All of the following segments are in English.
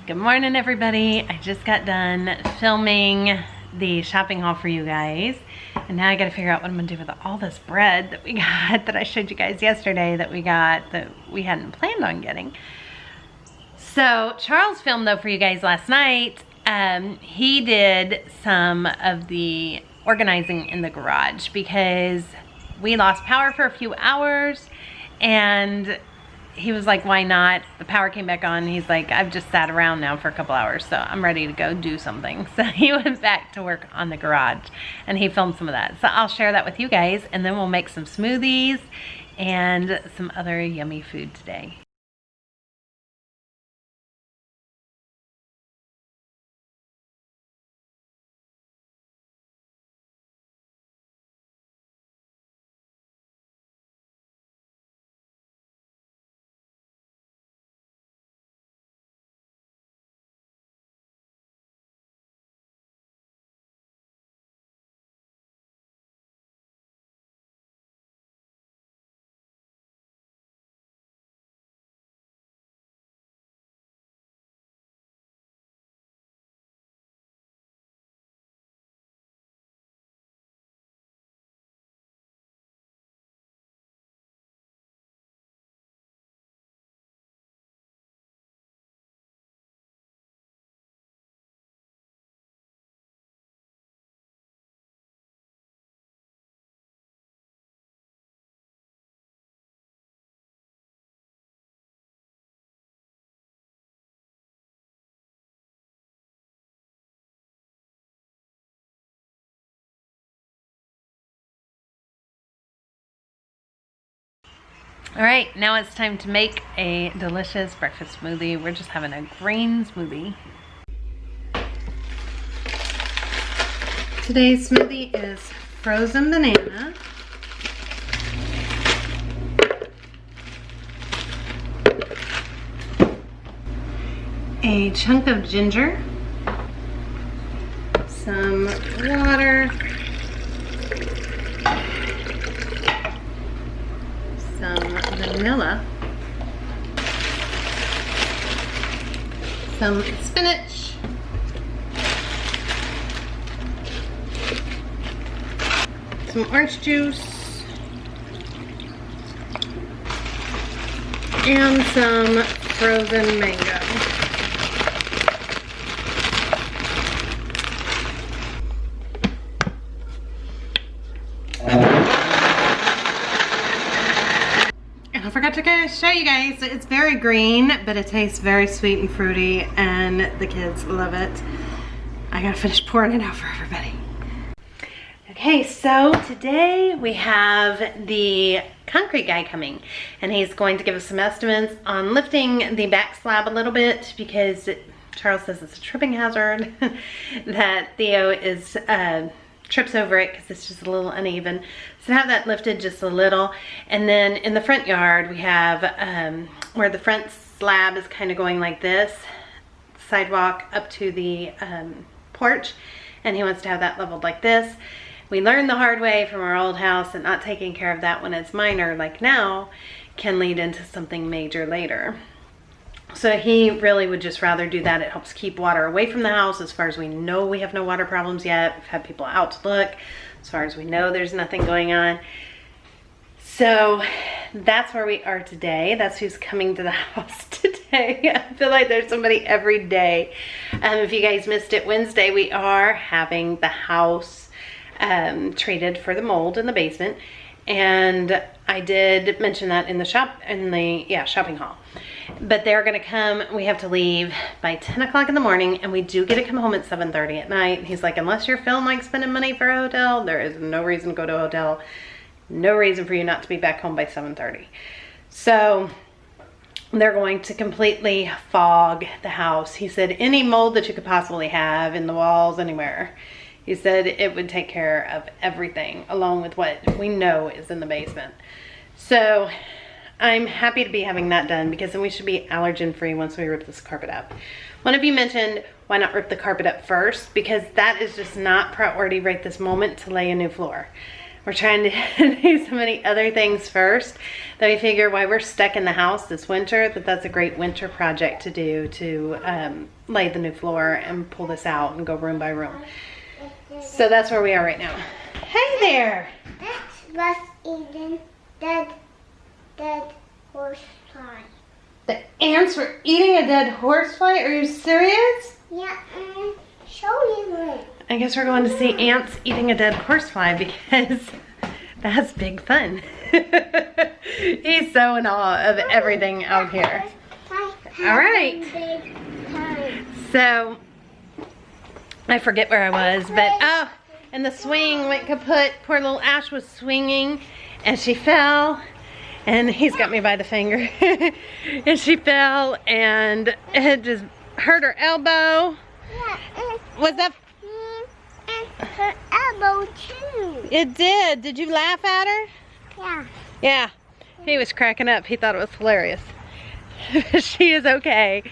Good morning, everybody. I just got done filming the shopping haul for you guys, and now I gotta figure out what I'm gonna do with all this bread that we got, that I showed you guys yesterday, that we got, that we hadn't planned on getting. So Charles filmed though for you guys last night. He did some of the organizing in the garage because we lost power for a few hours, and he was like, why not? The power came back on. He's like, I've just sat around now for a couple hours, so I'm ready to go do something. So he went back to work on the garage and he filmed some of that. So I'll share that with you guys, and then we'll make some smoothies and some other yummy food today. All right, now it's time to make a delicious breakfast smoothie. We're just having a green smoothie. Today's smoothie is frozen banana, a chunk of ginger, some water, some vanilla, some spinach, some orange juice, and some frozen mango. I forgot to show you guys, it's very green, but it tastes very sweet and fruity, and the kids love it. I gotta finish pouring it out for everybody. Okay, so today we have the concrete guy coming, and he's going to give us some estimates on lifting the back slab a little bit, because Charles says it's a tripping hazard, that Theo is trips over it because it's just a little uneven. So have that lifted just a little. And then in the front yard we have where the front slab is kind of going like this, sidewalk up to the porch, and he wants to have that leveled like this. We learned the hard way from our old house that not taking care of that when it's minor like now can lead into something major later. So he really would just rather do that. It helps keep water away from the house. As far as we know, we have no water problems yet. We've had people out to look. As far as we know, there's nothing going on. So that's where we are today. That's who's coming to the house today. I feel like there's somebody every day. If you guys missed it, Wednesday, we are having the house treated for the mold in the basement. And I did mention that in the shopping haul. But they're gonna come, we have to leave by 10 o'clock in the morning, and we do get to come home at 7:30 at night. He's like, unless you're feeling like spending money for a hotel, there is no reason to go to a hotel. No reason for you not to be back home by 7:30. So they're going to completely fog the house. He said any mold that you could possibly have in the walls, anywhere. He said it would take care of everything, along with what we know is in the basement. So I'm happy to be having that done, because then we should be allergen free once we rip this carpet up. One of you mentioned, why not rip the carpet up first? Because that is just not priority right this moment to lay a new floor. we're trying to do so many other things first that we figure while we're stuck in the house this winter that's a great winter project to do, to lay the new floor and pull this out and go room by room. So that's where we are right now. Hey there! That's eating dead horsefly. The ants were eating a dead horsefly? Are you serious? Yeah, show you it. I guess we're going to see ants eating a dead horsefly because that's big fun. He's so in awe of everything out here. All right. So, I forget where I was, but oh, and the swing went kaput. Poor little Ash was swinging and she fell. And he's got me by the finger. And she fell and it just hurt her elbow. Was that? And her elbow too. It did. Did you laugh at her? Yeah. Yeah. He was cracking up. He thought it was hilarious. She is okay.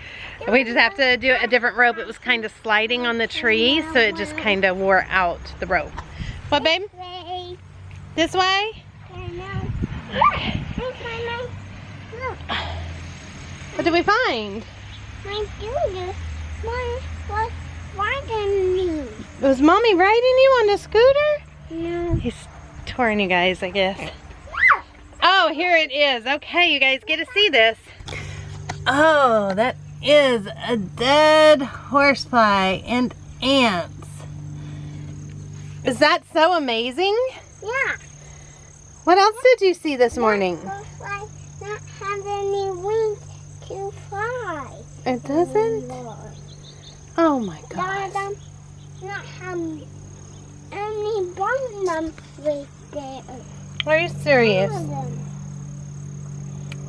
We just have to do a different rope. It was kind of sliding on the tree, so it just kind of wore out the rope. What, babe? This way? Okay. Look. What did we find? My scooter was riding me. Was Mommy riding you on the scooter? No. He's touring you guys, I guess. Oh, here it is. Okay, you guys get to see this. Oh, that is a dead horsefly and ants. Is that so amazing? Yeah. What else did you see this morning? Horsefly not have any wings to fly. It doesn't? Oh my gosh. Not have any bottom with there. Are you serious?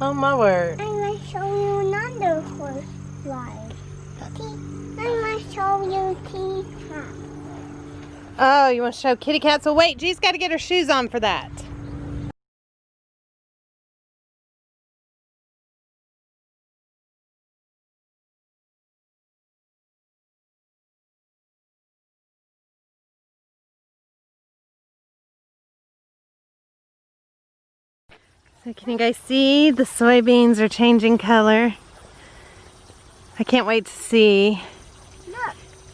Oh my word. I'm going to show you another horsefly. I'm going to show you kitty cat. Oh, you want to show kitty cats? So wait, G's got to get her shoes on for that. So can you guys see the soybeans are changing color? I can't wait to see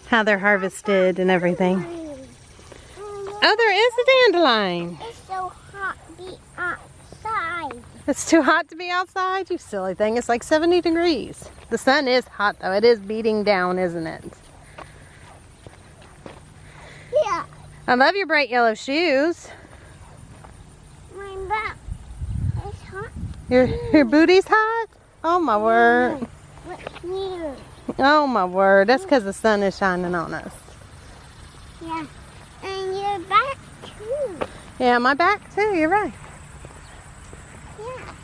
how they're harvested and everything. Oh, there is a dandelion. It's so hot to be outside. It's too hot to be outside? You silly thing. It's like 70 degrees. The sun is hot though. It is beating down, isn't it? Yeah. I love your bright yellow shoes. My back is hot. Your booty's hot? Oh my word. Look here. Oh my word. That's because the sun is shining on us. Yeah. And your back too. Yeah, my back too. You're right. Yeah.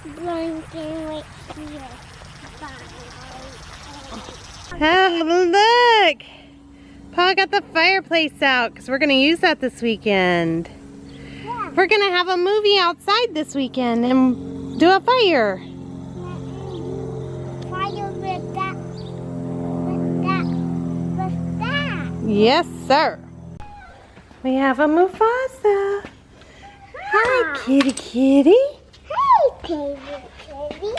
Blinking right here. Oh, look. Pa got the fireplace out because we're going to use that this weekend. Yeah. We're going to have a movie outside this weekend and do a fire. Fire with that. Yes, sir. We have a Mufasa. Hi, kitty kitty. Hey, kitty kitty.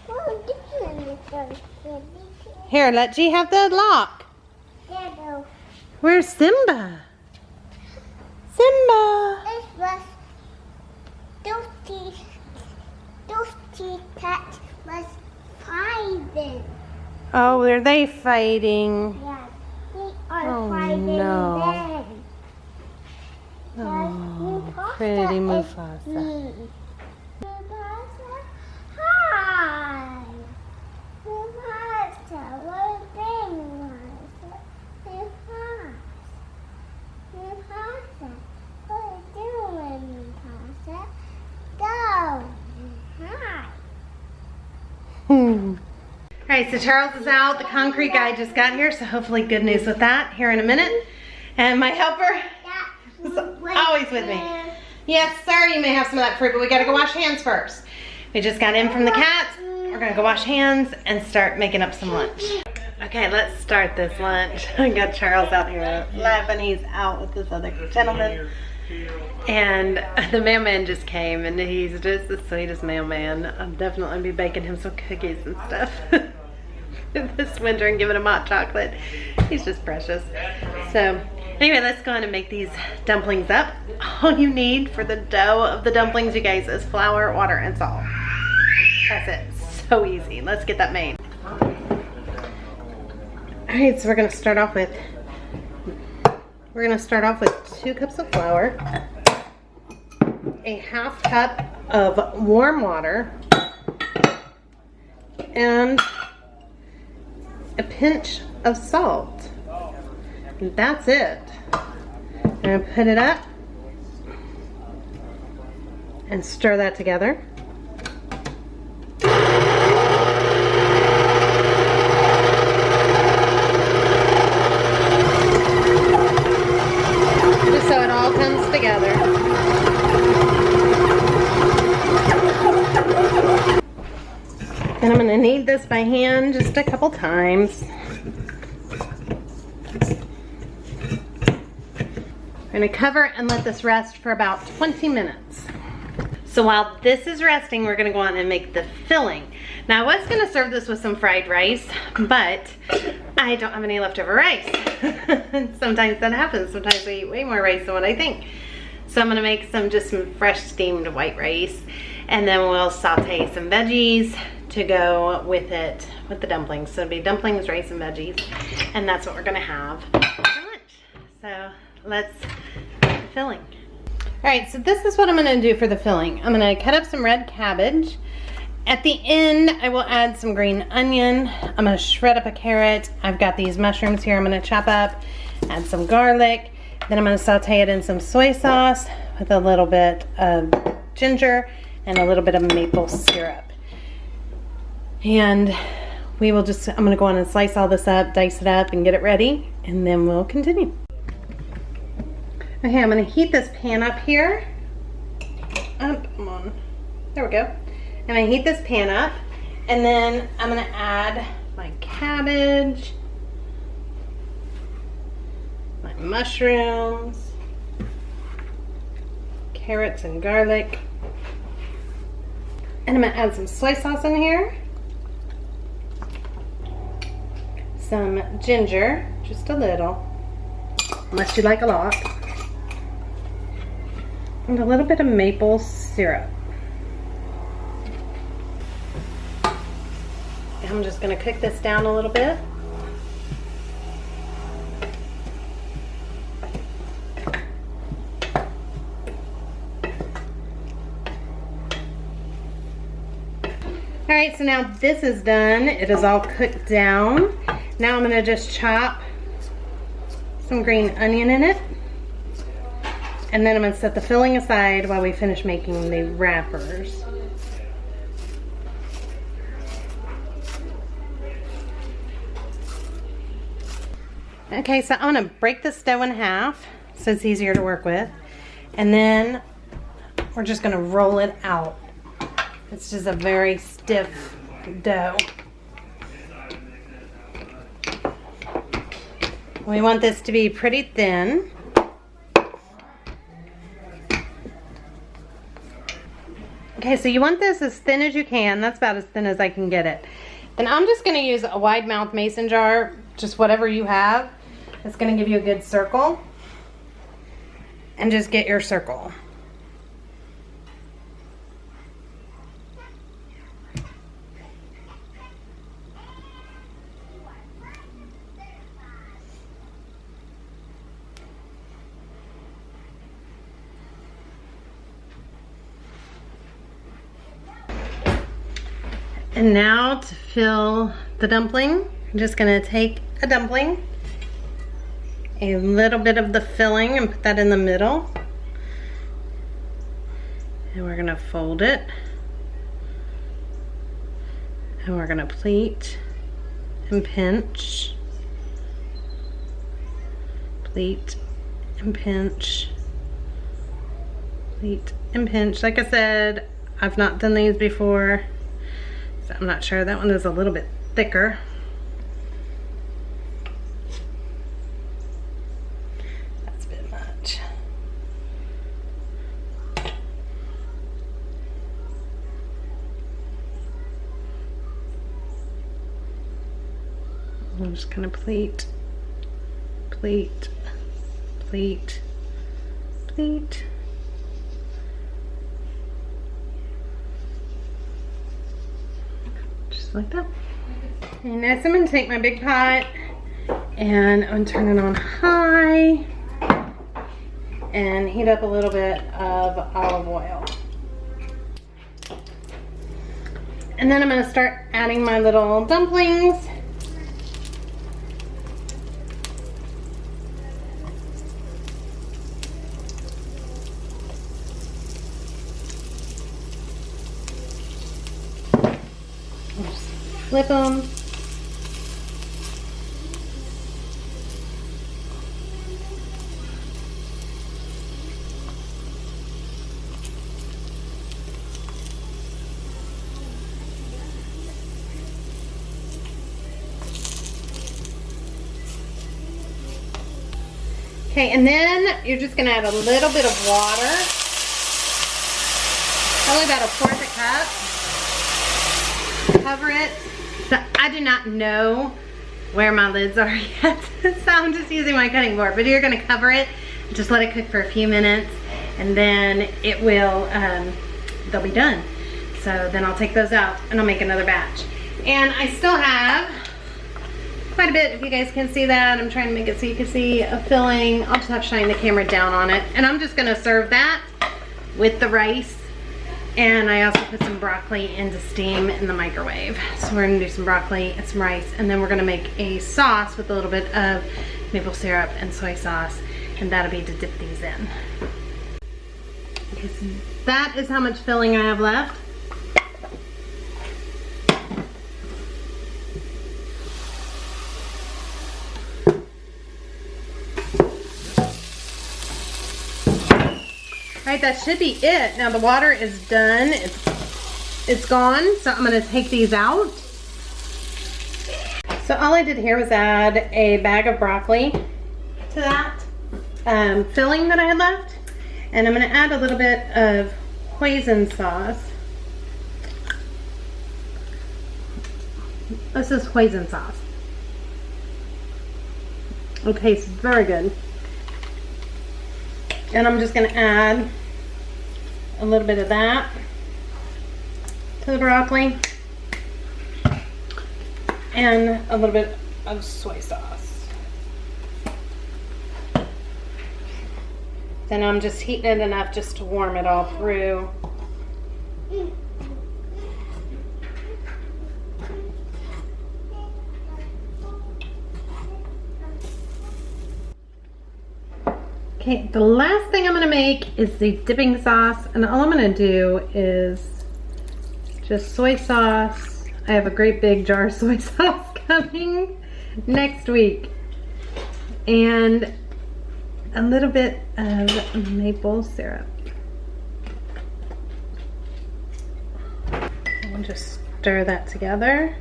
What are you doing, kitty kitty? Here, let G have the lock. Dado. Where's Simba? Simba. It was those two cats was fighting. Oh, are they fighting? Yeah, they are Oh, fighting no. them. Oh, Mufasa pretty is Mufasa. me. Mufasa, hi. Mufasa, what are you doing, Mufasa? Mufasa, what are you doing, Mufasa? Go. Hi. Alright, so Charles is out. The concrete guy just got here, so hopefully good news with that here in a minute. And my helper is always with me. Yes, sir, you may have some of that fruit, but we gotta go wash hands first. We just got in from the cats. We're gonna go wash hands and start making up some lunch. Okay, let's start this lunch. I got Charles out here laughing. He's out with this other gentleman. And the mailman just came, and he's just the sweetest mailman. I'll definitely be baking him some cookies and stuff this winter and giving him hot chocolate. He's just precious. So anyway, let's go on and make these dumplings up. All you need for the dough of the dumplings, you guys, is flour, water, and salt. That's it. So easy. Let's get that made. Alright, so we're gonna start off with 2 cups of flour, a ½ cup of warm water, and a pinch of salt. And that's it. I'm gonna put it up and stir that together. Just so it all comes together. And I'm gonna knead this by hand just a couple times. I'm gonna cover and let this rest for about 20 minutes. So while this is resting, we're gonna go on and make the filling. Now I was gonna serve this with some fried rice, but I don't have any leftover rice. Sometimes that happens. Sometimes we eat way more rice than what I think. So I'm gonna make some fresh steamed white rice, and then we'll saute some veggies to go with it, with the dumplings. So it'll be dumplings, rice, and veggies, and that's what we're gonna have for lunch. So let's make the filling. All right, so this is what I'm gonna do for the filling. I'm gonna cut up some red cabbage. At the end, I will add some green onion. I'm gonna shred up a carrot. I've got these mushrooms here I'm gonna chop up, add some garlic. Then I'm gonna saute it in some soy sauce with a little bit of ginger and a little bit of maple syrup. And I'm gonna go on and slice all this up, dice it up, and get it ready, and then we'll continue. Okay, I'm gonna heat this pan up here. Come on. There we go. I'm gonna heat this pan up, and then I'm gonna add my cabbage, my mushrooms, carrots and garlic, and I'm gonna add some soy sauce in here, some ginger, just a little, unless you like a lot, and a little bit of maple syrup. I'm just going to cook this down a little bit. Alright, so now this is done. It is all cooked down. Now I'm going to just chop some green onion in it. And then I'm going to set the filling aside while we finish making the wrappers. Okay, so I'm gonna break this dough in half so it's easier to work with. And then we're just gonna roll it out. It's just a very stiff dough. We want this to be pretty thin. Okay, so you want this as thin as you can. That's about as thin as I can get it. Then I'm just gonna use a wide mouth mason jar, just whatever you have. It's gonna give you a good circle. And just get your circle. And now to fill the dumpling, I'm just gonna take a dumpling, a little bit of the filling, and put that in the middle. And we're gonna fold it. And we're gonna pleat and pinch. Pleat and pinch. Pleat and pinch. Like I said, I've not done these before, so I'm not sure. That one is a little bit thicker. I'm just gonna pleat, pleat, pleat, pleat. Just like that. And next I'm gonna take my big pot and I'm gonna turn it on high and heat up a little bit of olive oil. And then I'm gonna start adding my little dumplings. Just flip them. Okay, and then you're just gonna add a little bit of water. Probably about 1/4 cup. Cover it. So I do not know where my lids are yet, so I'm just using my cutting board. But you're gonna cover it, just let it cook for a few minutes, and then it will, they'll be done. So then I'll take those out and I'll make another batch. And I still have quite a bit, if you guys can see that. I'm trying to make it so you can see a filling. I'll just have to shine the camera down on it. And I'm just gonna serve that with the rice. And I also put some broccoli into steam in the microwave. So we're gonna do some broccoli and some rice, and then we're gonna make a sauce with a little bit of maple syrup and soy sauce, and that'll be to dip these in. Okay, so that is how much filling I have left. All right, that should be it. Now the water is done. It's gone, so I'm gonna take these out. So all I did here was add a bag of broccoli to that filling that I had left. And I'm gonna add a little bit of hoisin sauce. This is hoisin sauce. It tastes very good. And I'm just gonna add a little bit of that to the broccoli and a little bit of soy sauce. Then I'm just heating it enough just to warm it all through. Okay, the last thing I'm gonna make is the dipping sauce, and all I'm gonna do is just soy sauce. I have a great big jar of soy sauce coming next week. And a little bit of maple syrup. I'll just stir that together.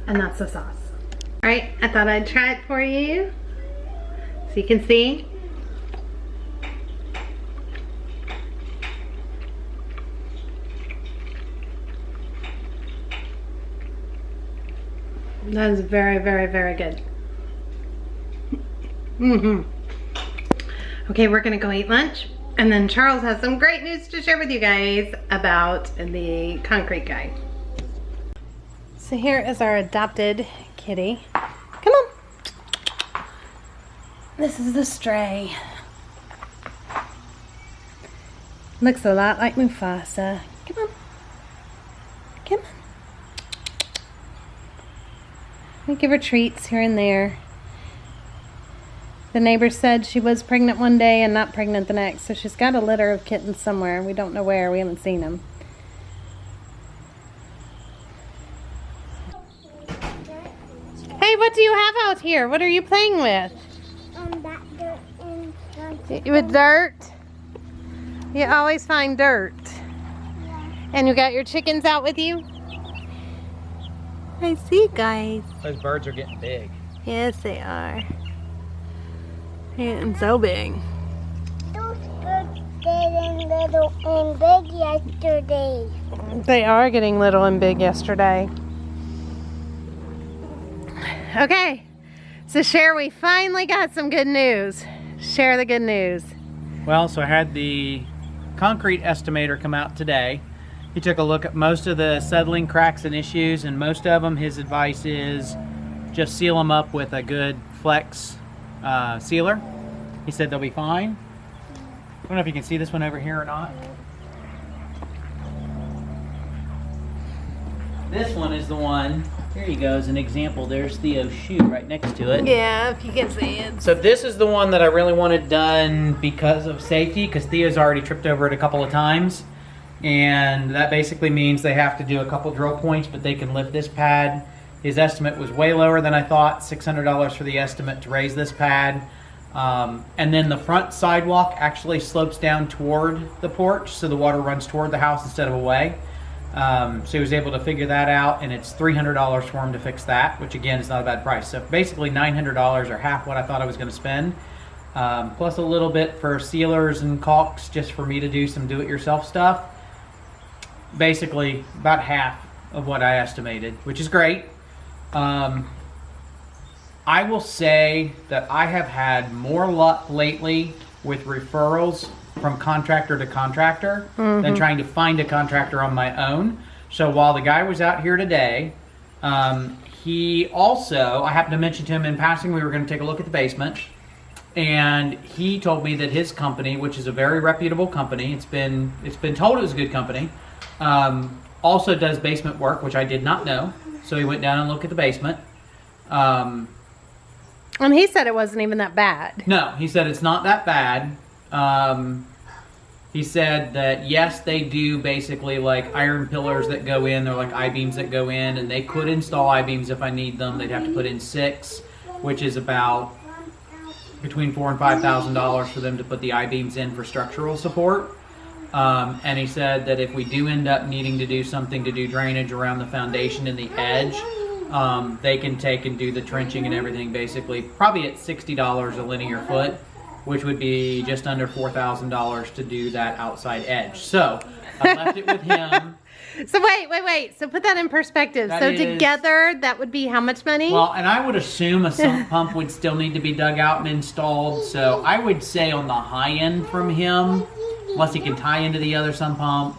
And that's the sauce. All right, I thought I'd try it for you so you can see. That is very, very, very good. Okay, we're gonna go eat lunch, and then Charles has some great news to share with you guys about the concrete guy. So here is our adopted kitty. Come on. This is the stray. Looks a lot like Mufasa. Come on. Come on. We give her treats here and there. The neighbor said she was pregnant one day and not pregnant the next, so she's got a litter of kittens somewhere. We don't know where. We haven't seen them. Hey, what do you have out here? What are you playing with? That dirt and With dirt? You always find dirt. yeah. And you got your chickens out with you? I see, guys. Those birds are getting big. Yes, they are. Getting so big. Those birds getting little and big yesterday. They are getting little and big yesterday. Okay, so Cher, we finally got some good news. Share the good news. Well, so I had the concrete estimator come out today. He took a look at most of the settling cracks and issues, and most of them, his advice is just seal them up with a good flex sealer. He said they'll be fine. I don't know if you can see this one over here or not. This one is the one, here you go, as an example. There's Theo's shoe right next to it. Yeah, if you can see it. So this is the one that I really wanted done because of safety, because Theo's already tripped over it a couple of times. And that basically means they have to do a couple drill points, but they can lift this pad. His estimate was way lower than I thought, $600 for the estimate to raise this pad. And then the front sidewalk actually slopes down toward the porch, so the water runs toward the house instead of away. So he was able to figure that out, and it's $300 for him to fix that, which again is not a bad price. So basically $900, or half what I thought I was going to spend, plus a little bit for sealers and caulks just for me to do some do-it-yourself stuff. Basically about half of what I estimated, which is great. I will say that I have had more luck lately with referrals from contractor to contractor than trying to find a contractor on my own. So while the guy was out here today, he also, I happened to mention to him in passing, we were going to take a look at the basement, and he told me that his company, which is a very reputable company, it's been told it was a good company, also does basement work, which I did not know. So he went down and looked at the basement. And he said it wasn't even that bad. No, he said it's not that bad. He said that yes, they do basically like iron pillars that go in. They're like I-beams that go in, and they could install I-beams if I need them. They'd have to put in 6, which is about between $4,000 and $5,000 for them to put the I-beams in for structural support. And he said that if we do end up needing to do something to do drainage around the foundation and the edge, they can take and do the trenching and everything basically probably at $60 a linear foot, which would be just under $4,000 to do that outside edge. So I left it with him. So wait. So put that in perspective. That so is, together, that would be how much money? Well, and I would assume a sump pump would still need to be dug out and installed. So I would say on the high end from him, unless he can tie into the other sump pump,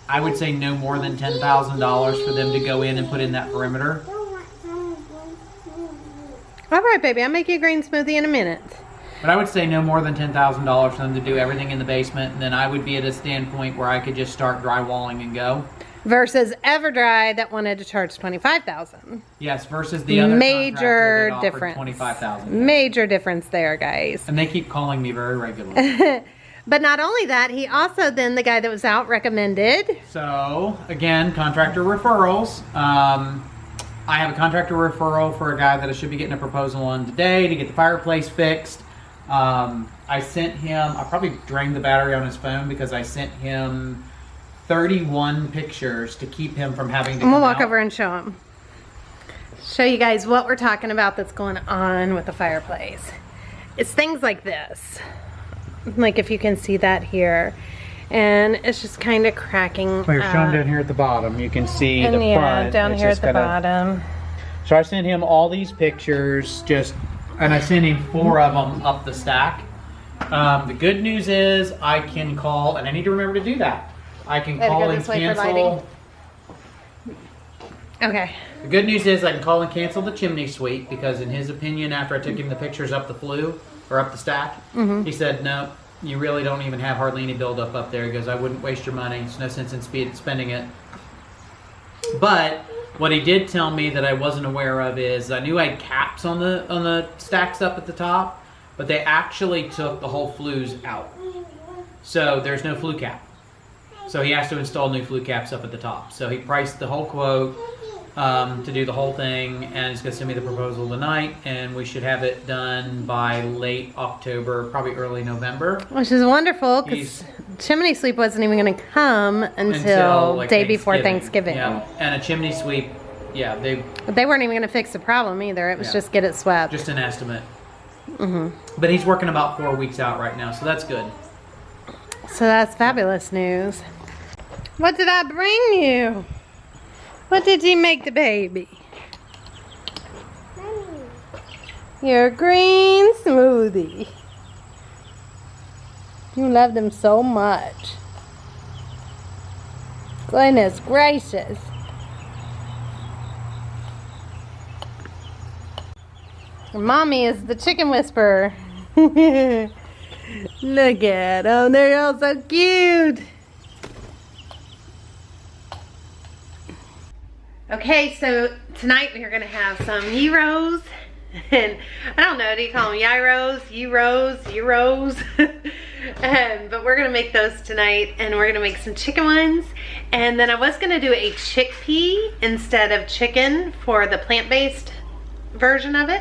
I would say no more than $10,000 for them to go in and put in that perimeter. All right, baby. I'll make you a green smoothie in a minute. But I would say no more than $10,000 for them to do everything in the basement, and then I would be at a standpoint where I could just start drywalling and go. Versus Everdry that wanted to charge $25,000. Yes, versus the other major contractor that offered difference. $25,000. Major difference there, guys. And they keep calling me very regularly. But not only that, he also then the guy that was out recommended. So again, contractor referrals. I have a contractor referral for a guy that I should be getting a proposal on today to get the fireplace fixed. I sent him, I probably drained the battery on his phone because I sent him 31 pictures to keep him from having to I'm gonna come walk out. over and show him. Show you guys what we're talking about that's going on with the fireplace. It's things like this. Like if you can see that here. And it's just kind of cracking. Well, you're showing down here at the bottom. You can see and the yeah, front. down It's here at just the gotta- bottom. So I sent him all these pictures, and I sent him 4 of them up the stack. The good news is I can call, and I need to remember to do that. I can Gotta call go and this way for cancel. Okay. The good news is I can call and cancel the chimney sweep because in his opinion, after I took him the pictures up the flue, or up the stack, he said, no, you really don't even have hardly any buildup up there. He goes, I wouldn't waste your money. There's no sense in spending it. But what he did tell me that I wasn't aware of is I knew I had caps on the stacks up at the top, but they actually took the whole flues out. So there's no flue cap. So he has to install new flue caps up at the top. So he priced the whole quote to do the whole thing, and he's going to send me the proposal tonight, and we should have it done by late October, probably early November. Which is wonderful because chimney sweep wasn't even going to come until like day before Thanksgiving. Yeah, and a chimney sweep, yeah, But they weren't even going to fix the problem either. It was Yeah. just get it swept. just an estimate. But he's working about 4 weeks out right now, so that's good. So that's fabulous news. What did I bring you? What did you make the baby? Your green smoothie. You love them so much. Goodness gracious. Mommy is the chicken whisperer. Look at them. They're all so cute. Okay, so tonight we are going to have some gyros. And I don't know, do you call them gyros, gyros? But we're gonna make those tonight, and we're gonna make some chicken ones. And then I was gonna do a chickpea instead of chicken for the plant-based version of it.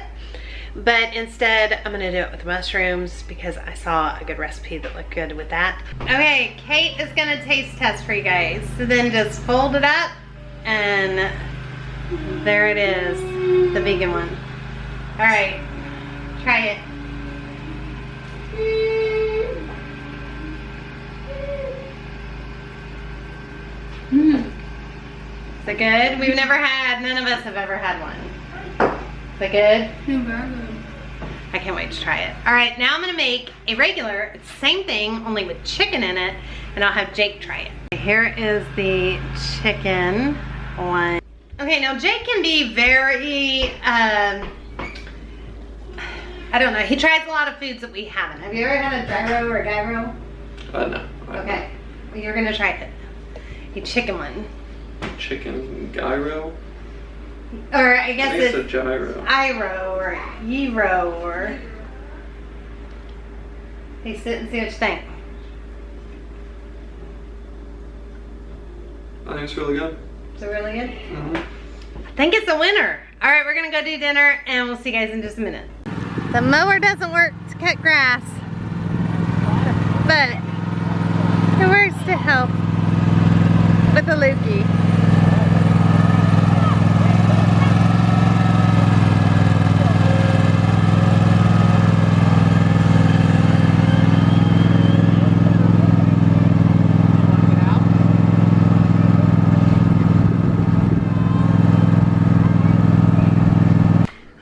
But instead, I'm gonna do it with mushrooms because I saw a good recipe that looked good with that. Okay, Kate is gonna taste test for you guys. So then just fold it up, and there it is, the vegan one. All right, try it. Is it good? We've never had, none of us have ever had one. Is it good? I can't wait to try it. All right, now I'm gonna make a regular, it's the same thing, only with chicken in it, and I'll have Jake try it. Here is the chicken one. Okay, now Jake can be very, I don't know. He tries a lot of foods that we haven't. Have you ever had a gyro or a gyro? No. Okay. Well, you're gonna try it. A chicken one. Chicken gyro? Or I guess it's a gyro. Gyro or gyro or. Taste it and see what you think. I think it's really good. Is it really good? Mm-hmm. I think it's a winner. All right, we're gonna go do dinner, and we'll see you guys in just a minute. The mower doesn't work to cut grass, but it works to help with the loogie.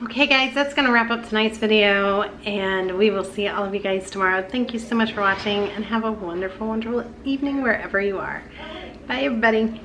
Okay guys, that's gonna wrap up tonight's video, and we will see all of you guys tomorrow. Thank you so much for watching, and have a wonderful, wonderful evening wherever you are. Bye everybody.